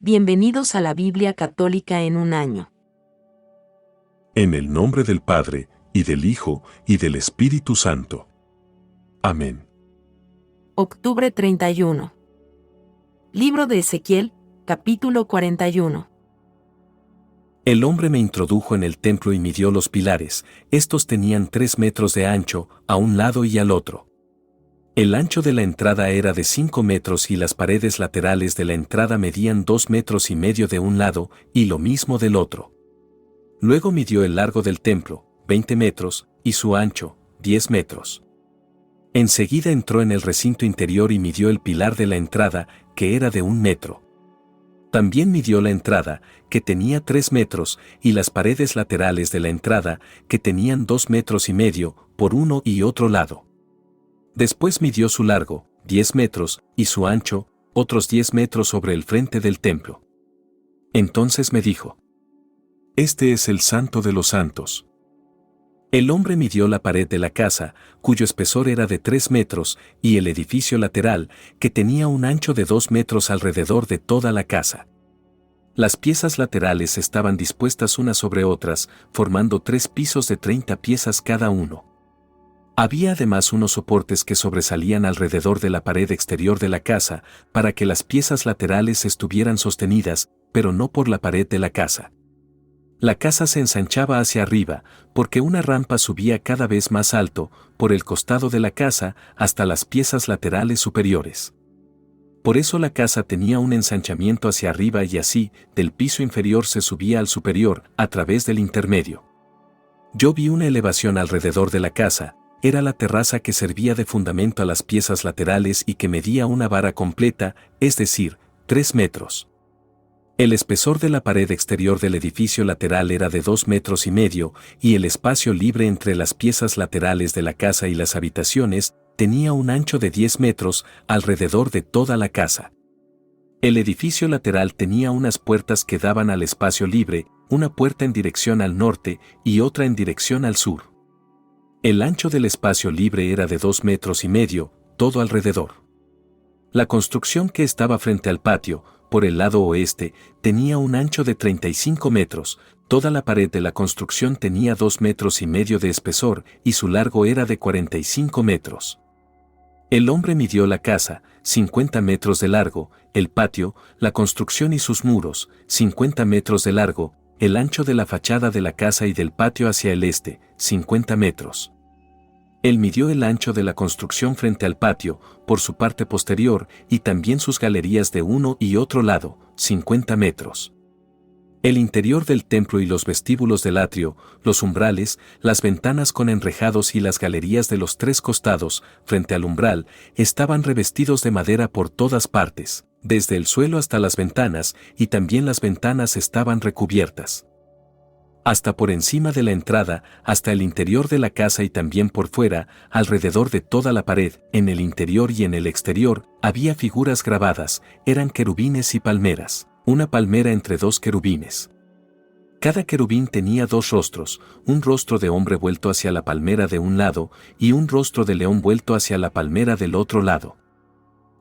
Bienvenidos a la Biblia Católica en un año. En el nombre del Padre, y del Hijo, y del Espíritu Santo. Amén. Octubre 31. Libro de Ezequiel, capítulo 41. El hombre me introdujo en el templo y midió los pilares. Estos tenían 3 metros de ancho, a un lado y al otro. El ancho de la entrada era de 5 metros y las paredes laterales de la entrada medían 2 metros y medio de un lado, y lo mismo del otro. Luego midió el largo del templo, 20 metros, y su ancho, 10 metros. Enseguida entró en el recinto interior y midió el pilar de la entrada, que era de 1 metro. También midió la entrada, que tenía 3 metros, y las paredes laterales de la entrada, que tenían 2 metros y medio, por uno y otro lado. Después midió su largo, 10 metros, y su ancho, otros 10 metros sobre el frente del templo. Entonces me dijo: Este es el Santo de los Santos. El hombre midió la pared de la casa, cuyo espesor era de 3 metros, y el edificio lateral, que tenía un ancho de 2 metros alrededor de toda la casa. Las piezas laterales estaban dispuestas unas sobre otras, formando 3 pisos de 30 piezas cada uno. Había además unos soportes que sobresalían alrededor de la pared exterior de la casa, para que las piezas laterales estuvieran sostenidas, pero no por la pared de la casa. La casa se ensanchaba hacia arriba, porque una rampa subía cada vez más alto, por el costado de la casa, hasta las piezas laterales superiores. Por eso la casa tenía un ensanchamiento hacia arriba y así, del piso inferior se subía al superior, a través del intermedio. Yo vi una elevación alrededor de la casa. Era la terraza que servía de fundamento a las piezas laterales y que medía una vara completa, es decir, 3 metros. El espesor de la pared exterior del edificio lateral era de 2 metros y medio, y el espacio libre entre las piezas laterales de la casa y las habitaciones tenía un ancho de 10 metros alrededor de toda la casa. El edificio lateral tenía unas puertas que daban al espacio libre, una puerta en dirección al norte y otra en dirección al sur. El ancho del espacio libre era de 2 metros y medio, todo alrededor. La construcción que estaba frente al patio, por el lado oeste, tenía un ancho de 35 metros, toda la pared de la construcción tenía 2 metros y medio de espesor y su largo era de 45 metros. El hombre midió la casa, 50 metros de largo, el patio, la construcción y sus muros, 50 metros de largo, el ancho de la fachada de la casa y del patio hacia el este, 50 metros. Él midió el ancho de la construcción frente al patio, por su parte posterior, y también sus galerías de uno y otro lado, 50 metros. El interior del templo y los vestíbulos del atrio, los umbrales, las ventanas con enrejados y las galerías de los 3 costados, frente al umbral, estaban revestidos de madera por todas partes, desde el suelo hasta las ventanas, y también las ventanas estaban recubiertas. Hasta por encima de la entrada, hasta el interior de la casa y también por fuera, alrededor de toda la pared, en el interior y en el exterior, había figuras grabadas, eran querubines y palmeras, una palmera entre 2 querubines. Cada querubín tenía 2 rostros, un rostro de hombre vuelto hacia la palmera de un lado y un rostro de león vuelto hacia la palmera del otro lado.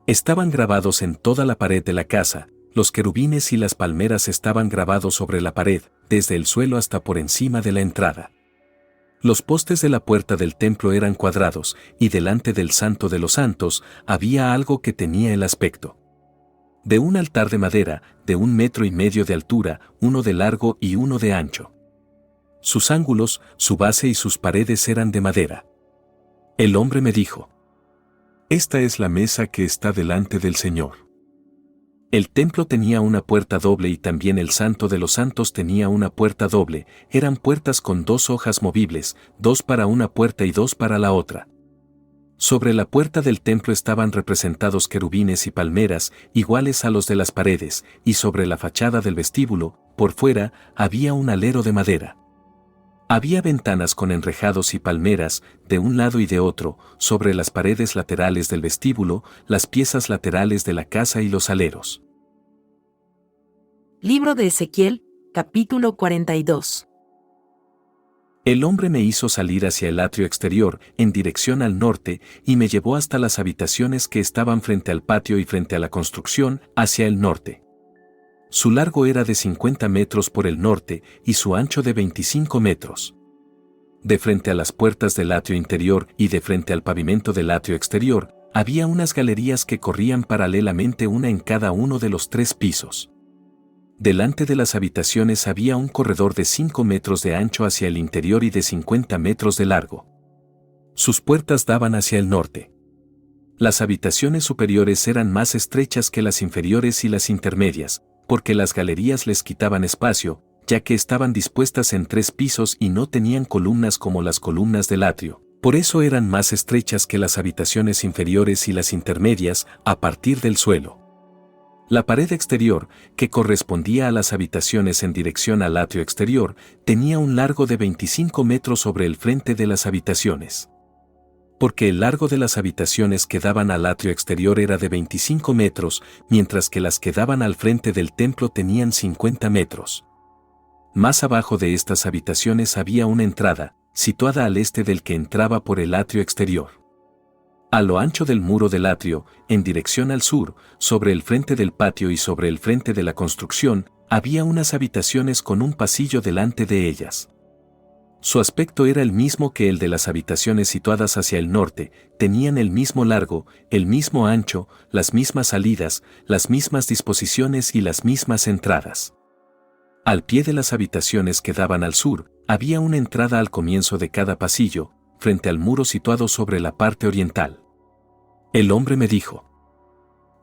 Estaban grabados en toda la pared de la casa. Los querubines y las palmeras estaban grabados sobre la pared, desde el suelo hasta por encima de la entrada. Los postes de la puerta del templo eran cuadrados, y delante del Santo de los Santos había algo que tenía el aspecto de un altar de madera, de 1 metro y medio de altura, uno de largo y uno de ancho. Sus ángulos, su base y sus paredes eran de madera. El hombre me dijo: Esta es la mesa que está delante del Señor. El templo tenía una puerta doble y también el Santo de los Santos tenía una puerta doble, eran puertas con 2 hojas movibles, 2 para una puerta y 2 para la otra. Sobre la puerta del templo estaban representados querubines y palmeras, iguales a los de las paredes, y sobre la fachada del vestíbulo, por fuera, había un alero de madera. Había ventanas con enrejados y palmeras, de un lado y de otro, sobre las paredes laterales del vestíbulo, las piezas laterales de la casa y los aleros. Libro de Ezequiel, capítulo 42. El hombre me hizo salir hacia el atrio exterior, en dirección al norte, y me llevó hasta las habitaciones que estaban frente al patio y frente a la construcción, hacia el norte. Su largo era de 50 metros por el norte y su ancho de 25 metros. De frente a las puertas del atrio interior y de frente al pavimento del atrio exterior, había unas galerías que corrían paralelamente una en cada uno de los 3 pisos. Delante de las habitaciones había un corredor de 5 metros de ancho hacia el interior y de 50 metros de largo. Sus puertas daban hacia el norte. Las habitaciones superiores eran más estrechas que las inferiores y las intermedias, porque las galerías les quitaban espacio, ya que estaban dispuestas en 3 pisos y no tenían columnas como las columnas del atrio. Por eso eran más estrechas que las habitaciones inferiores y las intermedias a partir del suelo. La pared exterior, que correspondía a las habitaciones en dirección al atrio exterior, tenía un largo de 25 metros sobre el frente de las habitaciones. Porque el largo de las habitaciones que daban al atrio exterior era de 25 metros, mientras que las que daban al frente del templo tenían 50 metros. Más abajo de estas habitaciones había una entrada, situada al este del que entraba por el atrio exterior. A lo ancho del muro del atrio, en dirección al sur, sobre el frente del patio y sobre el frente de la construcción, había unas habitaciones con un pasillo delante de ellas. Su aspecto era el mismo que el de las habitaciones situadas hacia el norte, tenían el mismo largo, el mismo ancho, las mismas salidas, las mismas disposiciones y las mismas entradas. Al pie de las habitaciones que daban al sur, había una entrada al comienzo de cada pasillo, frente al muro situado sobre la parte oriental. El hombre me dijo: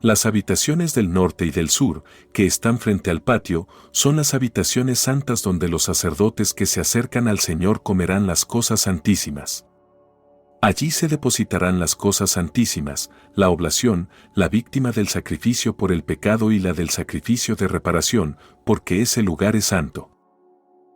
las habitaciones del norte y del sur, que están frente al patio, son las habitaciones santas donde los sacerdotes que se acercan al Señor comerán las cosas santísimas. Allí se depositarán las cosas santísimas, la oblación, la víctima del sacrificio por el pecado y la del sacrificio de reparación, porque ese lugar es santo.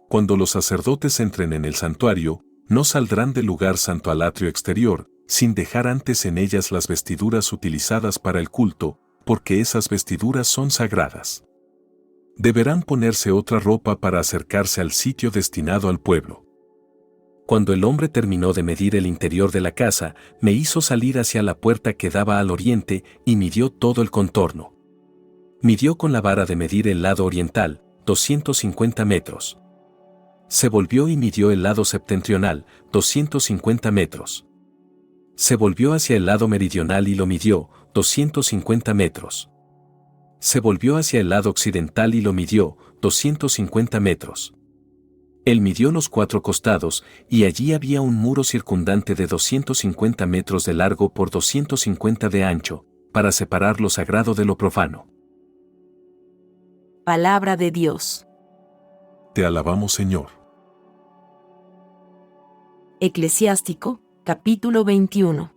Cuando los sacerdotes entren en el santuario, no saldrán del lugar santo al atrio exterior, sin dejar antes en ellas las vestiduras utilizadas para el culto, porque esas vestiduras son sagradas. Deberán ponerse otra ropa para acercarse al sitio destinado al pueblo. Cuando el hombre terminó de medir el interior de la casa, me hizo salir hacia la puerta que daba al oriente y midió todo el contorno. Midió con la vara de medir el lado oriental, 250 metros. Se volvió y midió el lado septentrional, 250 metros. Se volvió hacia el lado meridional y lo midió, 250 metros. Se volvió hacia el lado occidental y lo midió, 250 metros. Él midió los 4 costados, y allí había un muro circundante de 250 metros de largo por 250 de ancho, para separar lo sagrado de lo profano. Palabra de Dios. Te alabamos, Señor. Eclesiástico, capítulo 21.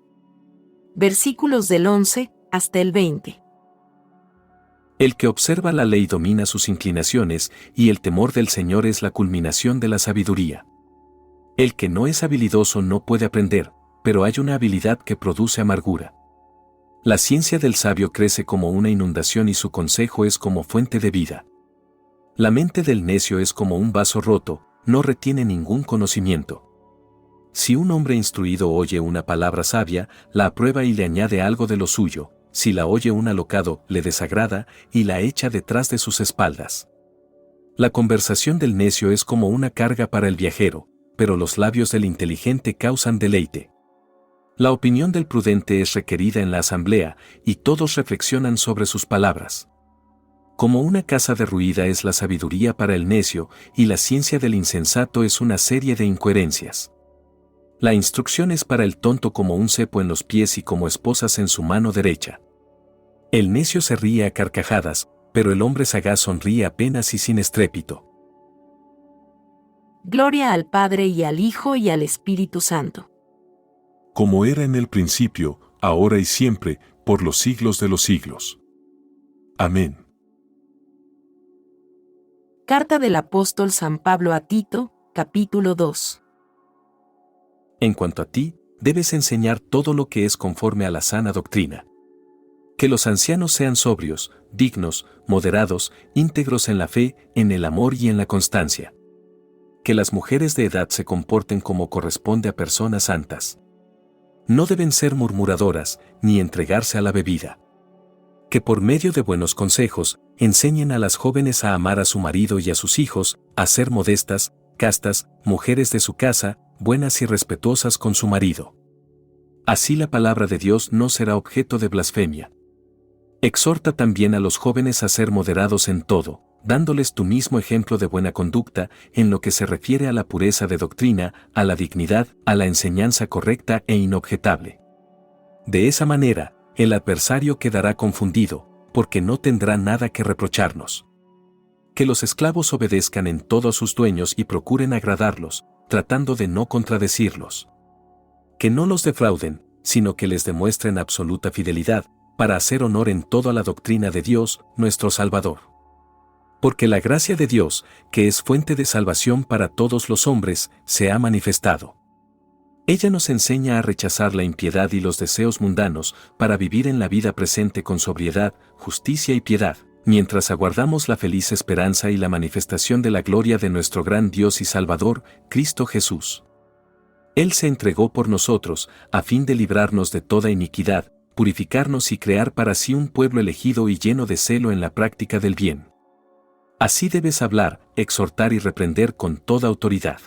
Versículos del 11 hasta el 20. El que observa la ley domina sus inclinaciones, y el temor del Señor es la culminación de la sabiduría. El que no es habilidoso no puede aprender, pero hay una habilidad que produce amargura. La ciencia del sabio crece como una inundación y su consejo es como fuente de vida. La mente del necio es como un vaso roto, no retiene ningún conocimiento. Si un hombre instruido oye una palabra sabia, la aprueba y le añade algo de lo suyo. Si la oye un alocado, le desagrada y la echa detrás de sus espaldas. La conversación del necio es como una carga para el viajero, pero los labios del inteligente causan deleite. La opinión del prudente es requerida en la asamblea, y todos reflexionan sobre sus palabras. Como una casa derruida es la sabiduría para el necio, y la ciencia del insensato es una serie de incoherencias. La instrucción es para el tonto como un cepo en los pies y como esposas en su mano derecha. El necio se ríe a carcajadas, pero el hombre sagaz sonríe apenas y sin estrépito. Gloria al Padre y al Hijo y al Espíritu Santo. Como era en el principio, ahora y siempre, por los siglos de los siglos. Amén. Carta del apóstol San Pablo a Tito, capítulo 2. En cuanto a ti, debes enseñar todo lo que es conforme a la sana doctrina. Que los ancianos sean sobrios, dignos, moderados, íntegros en la fe, en el amor y en la constancia. Que las mujeres de edad se comporten como corresponde a personas santas. No deben ser murmuradoras, ni entregarse a la bebida. Que por medio de buenos consejos, enseñen a las jóvenes a amar a su marido y a sus hijos, a ser modestas, castas, mujeres de su casa, buenas y respetuosas con su marido. Así la palabra de Dios no será objeto de blasfemia. Exhorta también a los jóvenes a ser moderados en todo, dándoles tu mismo ejemplo de buena conducta en lo que se refiere a la pureza de doctrina, a la dignidad, a la enseñanza correcta e inobjetable. De esa manera, el adversario quedará confundido, porque no tendrá nada que reprocharnos. Que los esclavos obedezcan en todo a sus dueños y procuren agradarlos, tratando de no contradecirlos. Que no los defrauden, sino que les demuestren absoluta fidelidad, para hacer honor en todo a la doctrina de Dios, nuestro Salvador. Porque la gracia de Dios, que es fuente de salvación para todos los hombres, se ha manifestado. Ella nos enseña a rechazar la impiedad y los deseos mundanos para vivir en la vida presente con sobriedad, justicia y piedad, mientras aguardamos la feliz esperanza y la manifestación de la gloria de nuestro gran Dios y Salvador, Cristo Jesús. Él se entregó por nosotros, a fin de librarnos de toda iniquidad, purificarnos y crear para sí un pueblo elegido y lleno de celo en la práctica del bien. Así debes hablar, exhortar y reprender con toda autoridad.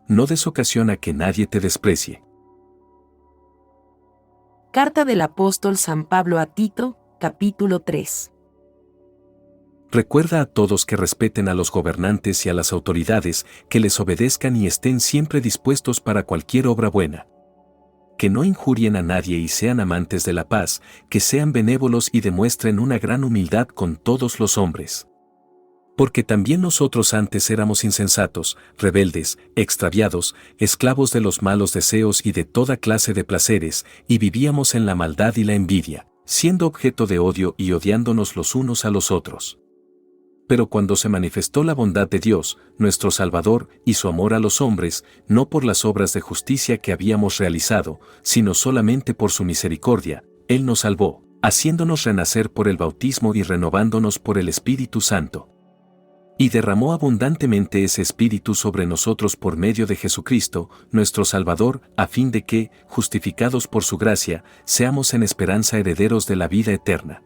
No des ocasión a que nadie te desprecie. Carta del apóstol San Pablo a Tito, capítulo 3. Recuerda a todos que respeten a los gobernantes y a las autoridades, que les obedezcan y estén siempre dispuestos para cualquier obra buena. Que no injurien a nadie y sean amantes de la paz, que sean benévolos y demuestren una gran humildad con todos los hombres. Porque también nosotros antes éramos insensatos, rebeldes, extraviados, esclavos de los malos deseos y de toda clase de placeres, y vivíamos en la maldad y la envidia, siendo objeto de odio y odiándonos los unos a los otros. Pero cuando se manifestó la bondad de Dios, nuestro Salvador, y su amor a los hombres, no por las obras de justicia que habíamos realizado, sino solamente por su misericordia, Él nos salvó, haciéndonos renacer por el bautismo y renovándonos por el Espíritu Santo. Y derramó abundantemente ese Espíritu sobre nosotros por medio de Jesucristo, nuestro Salvador, a fin de que, justificados por su gracia, seamos en esperanza herederos de la vida eterna.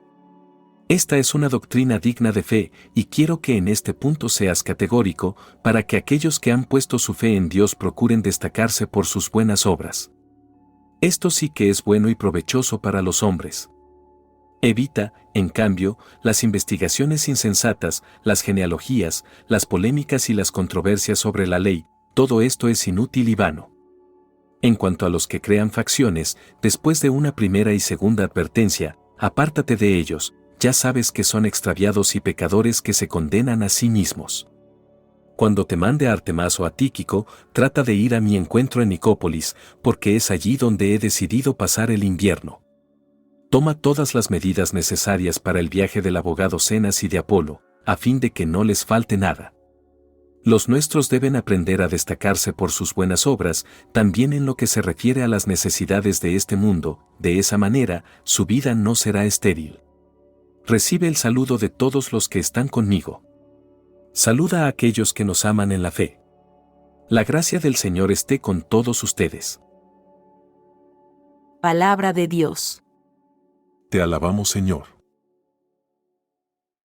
Esta es una doctrina digna de fe, y quiero que en este punto seas categórico, para que aquellos que han puesto su fe en Dios procuren destacarse por sus buenas obras. Esto sí que es bueno y provechoso para los hombres. Evita, en cambio, las investigaciones insensatas, las genealogías, las polémicas y las controversias sobre la ley, todo esto es inútil y vano. En cuanto a los que crean facciones, después de una primera y segunda advertencia, apártate de ellos, ya sabes que son extraviados y pecadores que se condenan a sí mismos. Cuando te mande a Artemas o a Tíquico, trata de ir a mi encuentro en Nicópolis, porque es allí donde he decidido pasar el invierno. Toma todas las medidas necesarias para el viaje del abogado Zenas y de Apolo, a fin de que no les falte nada. Los nuestros deben aprender a destacarse por sus buenas obras, también en lo que se refiere a las necesidades de este mundo, de esa manera, su vida no será estéril. Recibe el saludo de todos los que están conmigo. Saluda a aquellos que nos aman en la fe. La gracia del Señor esté con todos ustedes. Palabra de Dios. Te alabamos, Señor.